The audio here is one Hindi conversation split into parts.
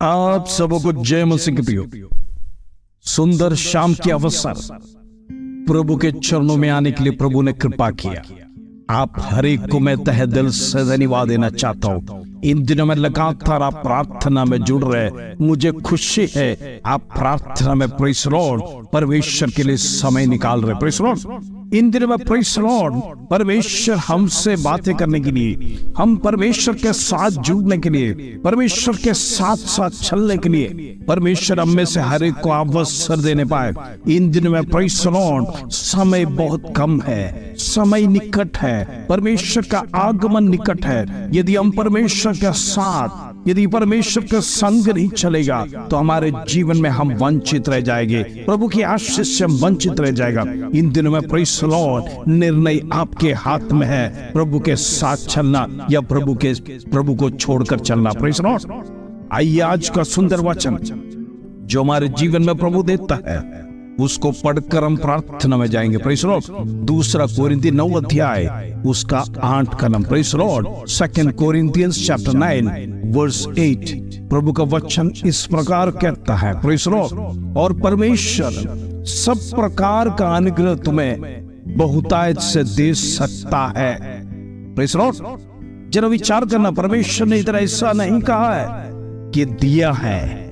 आप सबको जय मसीह के प्रियो। सुंदर शाम के अवसर प्रभु के चरणों में आने के लिए प्रभु ने कृपा किया। आप हर एक को मैं तहे दिल से धन्यवाद देना चाहता हूँ। इन दिनों में लगातार आप प्रार्थना में जुड़ रहे, मुझे खुशी है। आप प्रार्थना में प्रेज़ लॉर्ड परमेश्वर के लिए समय निकाल रहे। प्रेज़ लॉर्ड इन दिनों में प्रेज़ लॉर्ड परमेश्वर हमसे बातें करने के लिए, हम परमेश्वर के साथ जुड़ने के लिए, परमेश्वर के साथ साथ चलने के लिए परमेश्वर हम में से हर एक को अवसर देने पाए। इन दिनों में प्रेज़ लॉर्ड समय बहुत कम है, समय निकट है, परमेश्वर का आगमन निकट है। यदि हम परमेश्वर के साथ, यदि परमेश्वर के संग नहीं चलेगा तो हमारे जीवन में हम वंचित रह जाएंगे, प्रभु की आशीष से हम वंचित रह जाएगा। इन दिनों में प्रेज़ लॉर्ड निर्णय आपके हाथ में है, प्रभु के साथ चलना या प्रभु को छोड़कर चलना। प्रेज़ लॉर्ड आइए आज का सुंदर वचन जो हमारे जीवन में प्रभु देता है उसको पढ़कर हम प्रार्थना में जाएंगे। प्रेज़ लॉर्ड दूसरा कोरिन्थी 9 अध्याय उसका 8 का नाम। प्रेज़ लॉर्ड 2 कोरिन्थियंस चैप्टर 9 वर्स 8 प्रभु का वचन इस प्रकार कहता है। प्रेज़ लॉर्ड और परमेश्वर सब प्रकार का अनुग्रह तुम्हें बहुतायत से दे सकता है। प्रेज़ लॉर्ड जरा विचार करना, परमेश्वर ने इधर ऐसा नहीं कहा है कि दिया है,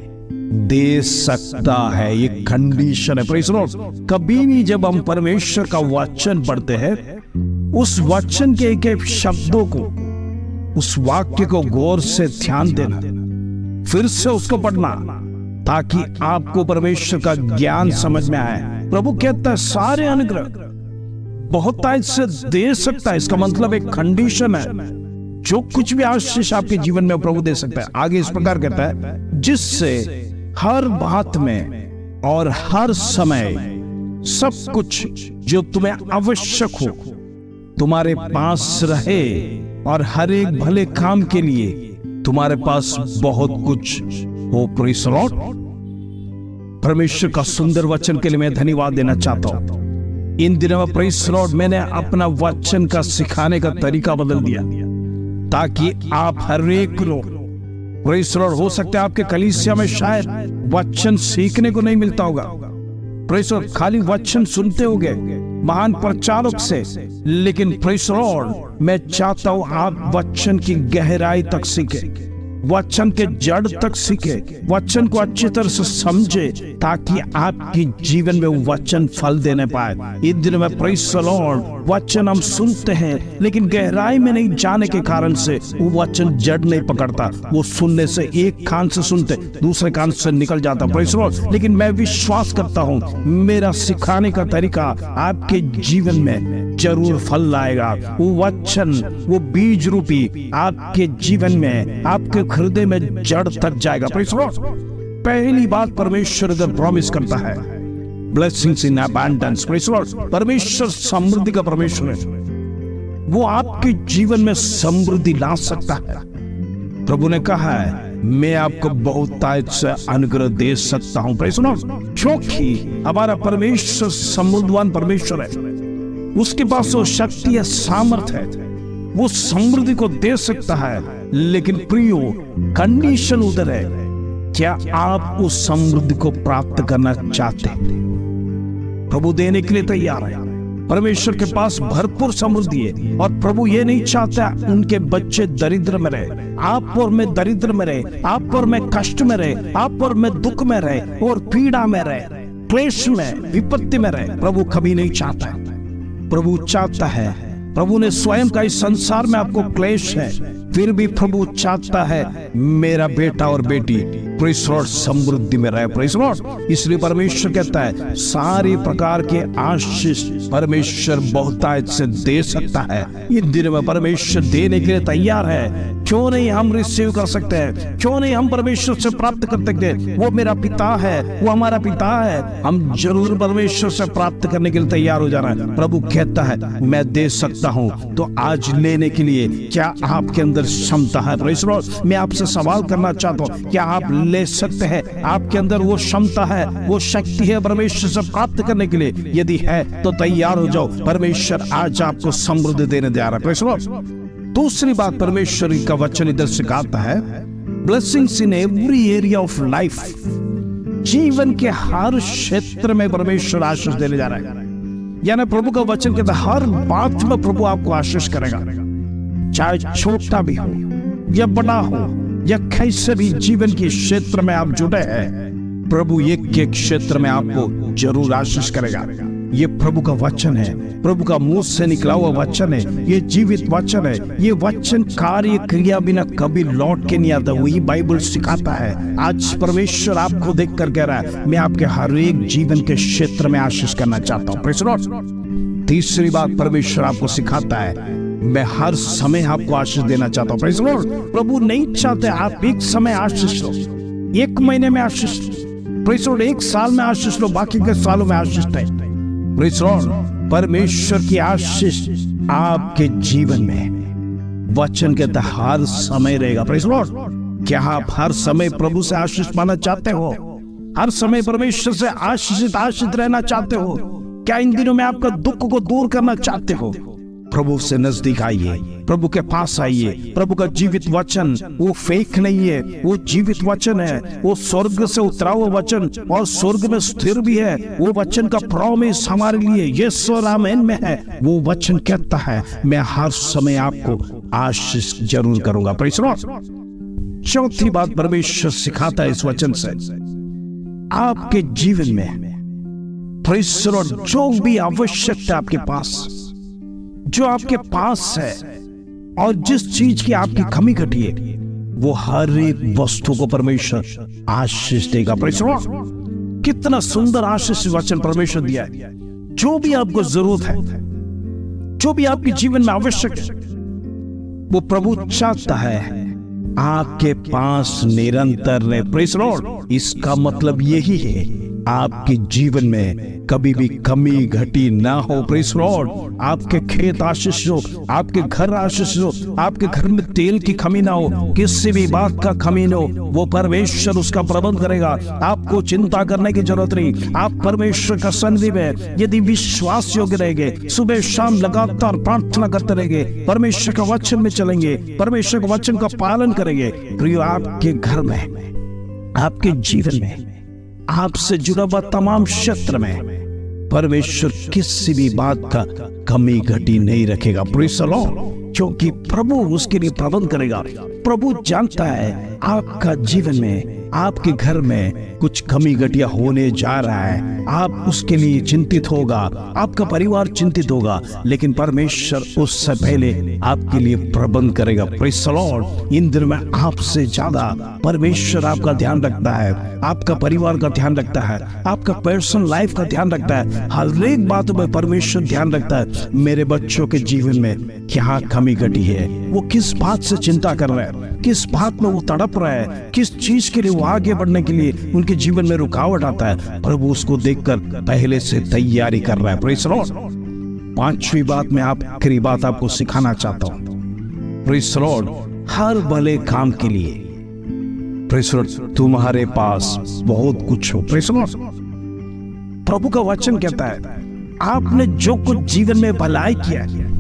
दे सकता है, ये कंडीशन है। प्रेज़ लॉर्ड कभी भी जब हम परमेश्वर का वचन पढ़ते हैं, उस वचन के एक एक शब्दों को, उस वाक्य को गौर से ध्यान देना, फिर से उसको पढ़ना ताकि आपको परमेश्वर का ज्ञान समझ में आए। प्रभु कहता है सारे अनुग्रह बहुतायत से दे सकता है। इसका मतलब एक कंडीशन है, जो कुछ भी आशीष आपके जीवन में प्रभु दे सकता है। आगे इस प्रकार कहता है जिससे हर बात में और हर समय सब कुछ जो तुम्हें आवश्यक हो तुम्हारे पास रहे, और हर एक भले काम के लिए तुम्हारे पास बहुत कुछ हो। प्रेज़ लॉर्ड परमेश्वर का सुंदर वचन के लिए मैं धन्यवाद देना चाहता हूं। इन दिनों में प्रेज़ लॉर्ड मैंने अपना वचन का सिखाने का तरीका बदल दिया ताकि आप हर एक लोग, प्रेज़ लॉर्ड हो सकता है आपके कलीसिया में शायद वचन सीखने को नहीं मिलता होगा, प्रेज़ लॉर्ड खाली वचन सुनते होंगे महान प्रचारक से, लेकिन प्रेज़ लॉर्ड मैं चाहता हूं आप वचन की गहराई तक सीखे, वचन के जड़ तक सीखे, वचन को अच्छी तरह से समझे ताकि आपके जीवन में वचन फल देने पाए। इन दिनों में प्रेज़ लॉर्ड वचन हम सुनते हैं लेकिन गहराई में नहीं जाने के कारण से वो वचन जड़ नहीं पकड़ता। वो सुनने से एक कान से सुनते दूसरे कान से निकल जाता। प्रेज़ लॉर्ड लेकिन मैं विश्वास करता हूँ मेरा सिखाने का तरीका आपके जीवन में जरूर फल लाएगा। वो वचन, वो बीज रूपी आपके जीवन में, आपके हृदय में जड़ तक जाएगा। प्रेज़ लॉर्ड पहली बात परमेश्वर अगर प्रॉमिस करता है blessings in abundance, praise Lord परमेश्वर समृद्धि का परमेश्वर है, वो आपके जीवन में समृद्धि ला सकता है। प्रभु ने कहा है मैं आपको बहुतायत से अनुग्रह दे सकता हूं। प्रेज़ लॉर्ड क्योंकि हमारा परमेश्वर समृद्धवान परमेश्वर है, उसके पास वो शक्ति है, सामर्थ्य है, वो समृद्धि को दे सकता है। लेकिन प्रियो कंडीशन उधर है, क्या आप उस समृद्धि को प्राप्त करना चाहते हैं? प्रभु देने के लिए तैयार है। परमेश्वर के पास भरपूर समृद्धि है और प्रभु ये नहीं चाहता उनके बच्चे दरिद्र में रहे, आप और मैं दरिद्र में रहे, आप और मैं कष्ट में रहे, आप और मैं दुख में रहे और पीड़ा में रहे, क्लेश में, विपत्ति में रहे। प्रभु कभी नहीं चाहता है। प्रभु चाहता है, प्रभु ने स्वयं का इस संसार में आपको क्लेश है, फिर भी प्रभु चाहता है मेरा बेटा और बेटी प्रेज़ लॉर्ड समृद्धि में रहे। प्रेज़ लॉर्ड इसलिए परमेश्वर कहता है सारे प्रकार के आशीष परमेश्वर बहुतायत से दे सकता है। इन दिनों में परमेश्वर देने के लिए तैयार है। क्यों नहीं हम रिसीव कर सकते हैं? क्यों नहीं हम परमेश्वर से प्राप्त कर सकते? वो मेरा पिता है, वो हमारा पिता है, हम जरूर परमेश्वर से प्राप्त करने के लिए तैयार हो जाना है। प्रभु कहता है मैं दे सकता हूं। तो आज लेने के लिए क्या आपके अंदर क्षमता है? प्रेज़ लॉर्ड मैं आपसे सवाल करना चाहता हूं, क्या आप ले सकते हैं? आपके अंदर वो क्षमता है, वो शक्ति है परमेश्वर से प्राप्त करने के लिए? यदि है तो तैयार हो जाओ, परमेश्वर आज आपको समृद्धि देने जा रहा है। प्रेज़ लॉर्ड दूसरी बात परमेश्वर का वचन इधर सिखाता है blessings in every area of life. जीवन के हर क्षेत्र में परमेश्वर आशीष देने जा रहा है। यानी प्रभु का वचन कहता है हर बात में प्रभु आपको आशीष करेगा, चाहे छोटा भी हो या बड़ा हो या कैसे भी जीवन के क्षेत्र में आप जुड़े हैं, प्रभु एक एक क्षेत्र में आपको जरूर आशीष करेगा। ये प्रभु का वचन है, प्रभु का मुंह से निकला हुआ वचन है, ये जीवित वचन है। ये वचन कार्य क्रिया बिना कभी लौट के नहीं आता, वही बाइबल सिखाता है। आज परमेश्वर आपको देख कर कह रहा है मैं आपके हर एक जीवन के क्षेत्र में आशीष करना चाहता हूँ। Praise Lord. तीसरी बात परमेश्वर आपको सिखाता है मैं हर समय आपको आशीष देना चाहता हूँ। Praise Lord. प्रभु नहीं चाहते आप एक समय आशीष लो, एक महीने में आशीष लो, प्रेज़ लॉर्ड, एक साल में आशीष लो, बाकी के सालों में आशीष नहीं। Praise Lord. परमेश्वर की आशीष आपके जीवन में वचन के तहत हर समय रहेगा। Praise Lord. क्या आप हर समय प्रभु से आशीष पाना चाहते हो? हर समय परमेश्वर से आशीषित रहना चाहते हो? क्या इन दिनों में आपका दुख को दूर करना चाहते हो? प्रभु से नजदीक आइए, प्रभु के पास आइए। प्रभु का जीवित वचन वो फेक नहीं है, वो जीवित वचन है, वो स्वर्ग से उतरा हुआ वचन और स्वर्ग में स्थिर भी है। वो वचन का प्रॉमिस हमारे लिए यस और आमीन में है। वो वचन कहता है मैं हर समय आपको आशीष जरूर करूंगा। Praise Lord. चौथी बात परमेश्वर सिखाता है इस वचन से आपके जीवन में, प्रेज़ लॉर्ड, जो भी आवश्यकता आपके पास, जो आपके पास है और जिस चीज की आपकी कमी घटी है, वो हर एक वस्तु को परमेश्वर आशीष देगा। Praise Lord. कितना सुंदर आशीष वचन परमेश्वर दिया है। जो भी आपको जरूरत है, जो भी आपके जीवन में आवश्यक है, वो प्रभु चाहता है आपके पास निरंतर रहे। Praise Lord. इसका मतलब यही है आपके जीवन में कभी भी कमी घटी ना हो। Praise Lord. आपके खेत आशीष हो, आपके घर आशीष हो, आपके घर में तेल की कमी ना हो, किसी भी बात का कमी ना हो, वो परमेश्वर उसका प्रबंध करेगा। आपको चिंता करने की जरूरत नहीं। आप परमेश्वर का सन्निधि में यदि विश्वास योग्य रहेंगे, सुबह शाम लगातार प्रार्थना करते रहेंगे, परमेश्वर का वचन में चलेंगे, परमेश्वर के वचन का पालन करेंगे, प्रियो, आपके घर में, आपके जीवन में, आपसे जुड़ा हुआ तमाम क्षेत्र में परमेश्वर किसी भी बात का कमी घटी नहीं रखेगा। Praise the Lord. क्योंकि प्रभु उसके लिए प्रबंध करेगा। प्रभु जानता है आपका जीवन में, आपके घर में कुछ कमी घटिया होने जा रहा है, आप उसके लिए चिंतित होगा, आपका परिवार चिंतित होगा, लेकिन परमेश्वर उससे पहले आपके लिए प्रबंध करेगा। Praise the Lord. इन दिनों में आपसे ज्यादा परमेश्वर आपका ध्यान रखता है, आपका परिवार का ध्यान रखता है, आपका पर्सनल लाइफ का ध्यान रखता है। हर एक बात में परमेश्वर ध्यान रखता है। मेरे बच्चों के जीवन में क्या कमी घटी है, वो किस बात से चिंता कर रहे हैं, किस बात में वो तड़प रहा है, किस चीज के लिए वो आगे बढ़ने के लिए उनके जीवन में रुकावट आता है, प्रभु उसको देखकर पहले से तैयारी कर रहा है। Praise the Lord. पांचवी बात में आखिरी बात आपको सिखाना चाहता हूं। Praise the Lord. हर भले काम के लिए, प्रेज़ द लॉर्ड, तुम्हारे पास बहुत कुछ हो। Praise the Lord. प्रभु का वचन कहता है आपने जो कुछ जीवन में भलाई किया है,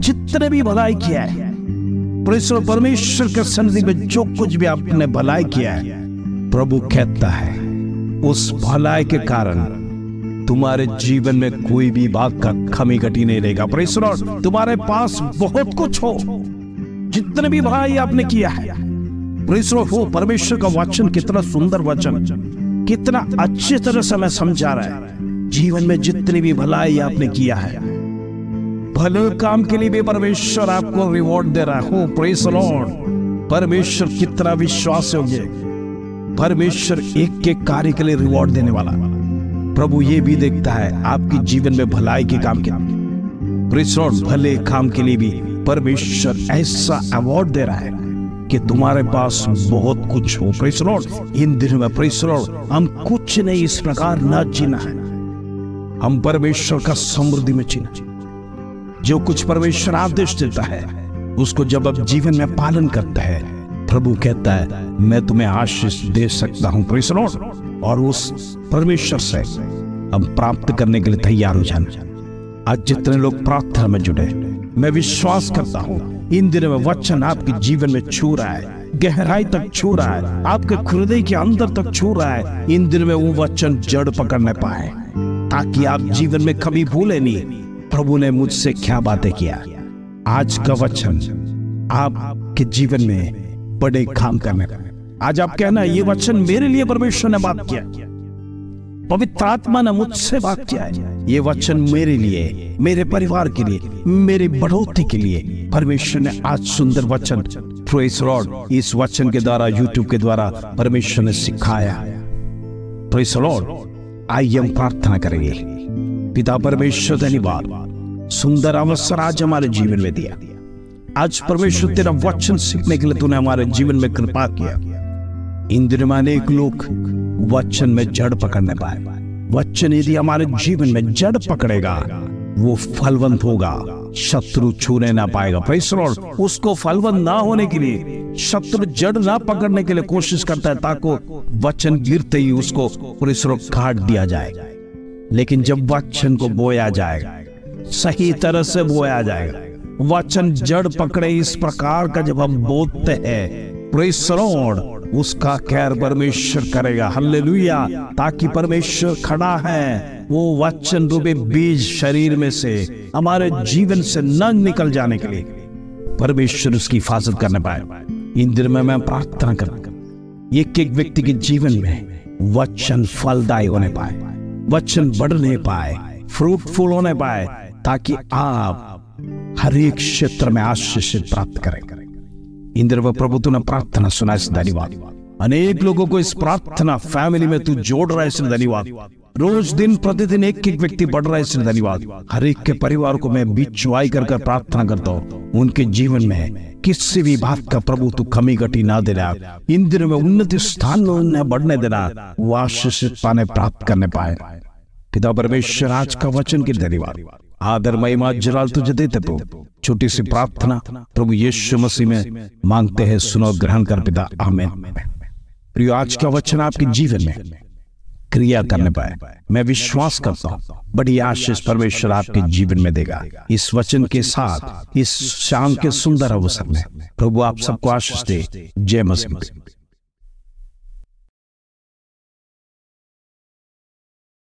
जितने भी भलाई किया है, परमेश्वर के सन्निधि में जो कुछ भी आपने भलाई किया है, प्रभु कहता है उस भलाई के कारण तुम्हारे जीवन में कोई भी बात का कमी घटी नहीं रहेगा। Praise the Lord. तुम्हारे पास बहुत कुछ हो, जितने भी भलाई आपने किया है, प्रेज़ द लॉर्ड। वो परमेश्वर का वचन कितना सुंदर वचन, कितना अच्छी तरह से हमें समझा रहा है। जीवन में जितनी भी भलाई आपने किया है, भले काम के लिए भी परमेश्वर आपको रिवॉर्ड दे रहा है। Praise the Lord. परमेश्वर कितना विश्वास योग्य, परमेश्वर एक एक कार्य के लिए रिवॉर्ड देने वाला। प्रभु ये भी देखता है आपके जीवन में भलाई के काम के, प्रेज़ द लॉर्ड, भले काम के लिए भी परमेश्वर ऐसा अवार्ड दे रहा है कि तुम्हारे पास बहुत कुछ हो। Praise the Lord. इन दिनों में, प्रेज़ द लॉर्ड, हम कुछ नहीं इस प्रकार न जीना है, हम परमेश्वर का समृद्धि में जीना। जो कुछ परमेश्वर आदेश देता है उसको जब आप जीवन में पालन करते हैं, प्रभु कहता है मैं तुम्हें आशीष दे सकता हूं। Praise the Lord. और उस परमेश्वर से हम प्राप्त करने के लिए तैयार हो जाना। आज जितने लोग प्रार्थना में जुड़े, मैं विश्वास करता हूं इन दिनों में वचन आपके जीवन में छू रहा है, गहराई तक छू रहा है, आपके हृदय के अंदर तक छू रहा है, इन दिन में वो वचन जड़ पकड़ने पाए, ताकि आप जीवन में कभी भूले नहीं प्रभु ने मुझसे क्या बातें किया। आज का वचन आपके जीवन में बड़े काम करने का। आज आप कहना, ये वचन मेरे लिए परमेश्वर ने बात किया, पवित्र आत्मा ने मुझसे बात किया है। ये वचन मेरे लिए, मेरे परिवार के लिए, मेरी बढ़ोतरी के लिए परमेश्वर ने आज सुंदर वचन, प्रेज़ लॉर्ड, इस वचन के द्वारा, यूट्यूब के द्वारा परमेश्वर ने सिखाया। Praise Lord. आइए हम प्रार्थना करेंगे। पिता परमेश्वर धन्यवाद, सुंदर अवसर आज हमारे जीवन में दिया। आज परमेश्वर तेरा वचन सीखने के लिए तूने हमारे जीवन में कृपा किया। इन दिनों में अनेक लोग वचन में जड़ पकड़ने पाए। वचन यदि हमारे जीवन में जड़ पकड़ेगा, वो फलवंत होगा, शत्रु छूने ना पाएगा। Praise Lord. उसको फलवंत ना होने के लिए, शत्रु जड़ ना पकड़ने के लिए कोशिश करता है, ताकि वचन गिरते ही उसको प्रेज़ लॉर्ड काट दिया जाएगा। लेकिन जब वचन को बोया जाएगा, सही तरह से बोया जाएगा, वचन जड़ पकड़े इस प्रकार का जब हम बोलते हैं, प्रेज़ लॉर्ड, उसका खैर परमेश्वर करेगा। हालेलुया। ताकि परमेश्वर खड़ा है, वो वचन रूपी बीज शरीर में से, हमारे जीवन से न निकल जाने के लिए परमेश्वर उसकी हिफाजत करने पाए। इन दिनों में मैं प्रार्थना करूंगा, एक एक व्यक्ति के जीवन में वचन फलदायी होने पाए, वचन बढ़ने पाए, फ्रूटफुल होने पाए, ताकि आप हर एक क्षेत्र में आशीष प्राप्त करें। इन दिनों में प्रभु तूने प्रार्थना सुना, इस धन्यवाद। अनेक लोगों को इस प्रार्थना फैमिली में तू जोड़ रहा है, इस धन्यवाद। रोज दिन प्रतिदिन एक एक व्यक्ति बढ़ रहा है, इस धन्यवाद। हर एक के परिवार को मैं बीच चुआई कर प्रार्थना करता हूँ, उनके जीवन में किसी भी बात का प्रभु तू कमी घटी ना देना। इन दिनों में उन्नति स्थान में उन्हें बढ़ने देना, वो आशीष पाने प्राप्त करने पाए। पिता परमेश्वर, आज का वचन के धन्यवाद, आदर महिमा जलाल तुझे देते प्रभु। छोटी सी प्रार्थना प्रभु यीशु मसीह में मांगते हैं, सुनो, ग्रहण कर पिता, आमीन। प्रिय, आज का वचन आपके जीवन में क्रिया करने पाए, मैं विश्वास करता हूं बड़ी आशीष परमेश्वर आपके जीवन में देगा। इस वचन के साथ इस शाम के सुंदर अवसर में प्रभु आप सबको आशीष दे। जय मसीह।